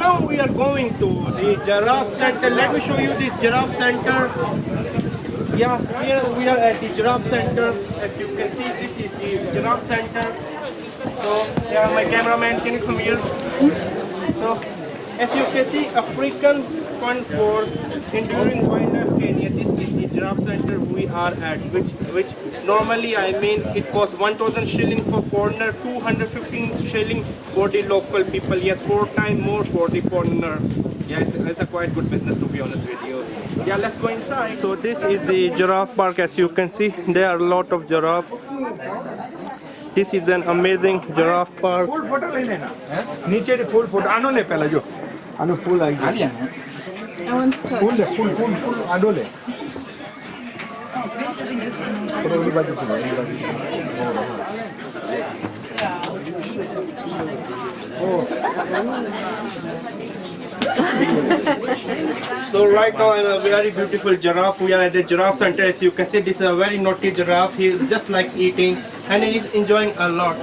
now we are going to the Giraffe Centre. Let me show you this Giraffe Centre. Yeah, here we are at the Giraffe Centre. As you can see, this is the Giraffe Centre. So, yeah, my cameraman, can you come here? So, as you can see, African Fund for Enduring Wildlife Kenya. This is the Giraffe Centre we are at, which normally, I mean, it costs 1,000 shilling for foreigner, 215 shilling for the local people. Yes, 4 times more for the foreigner. Yeah, it's a quite good business, to be honest with you. Yeah, let's go inside. So this is the giraffe park. As you can see, there are a lot of giraffe. This is an amazing giraffe park. Full photo लेने ना, नीचे full photo आनो ले पहले जो, आनो full आ गया. I want to touch. Full आनो ले. So right now I'm a very beautiful giraffe. We are at the Giraffe Centre. As you can see, this is a very naughty giraffe. He just like eating and he is enjoying a lot.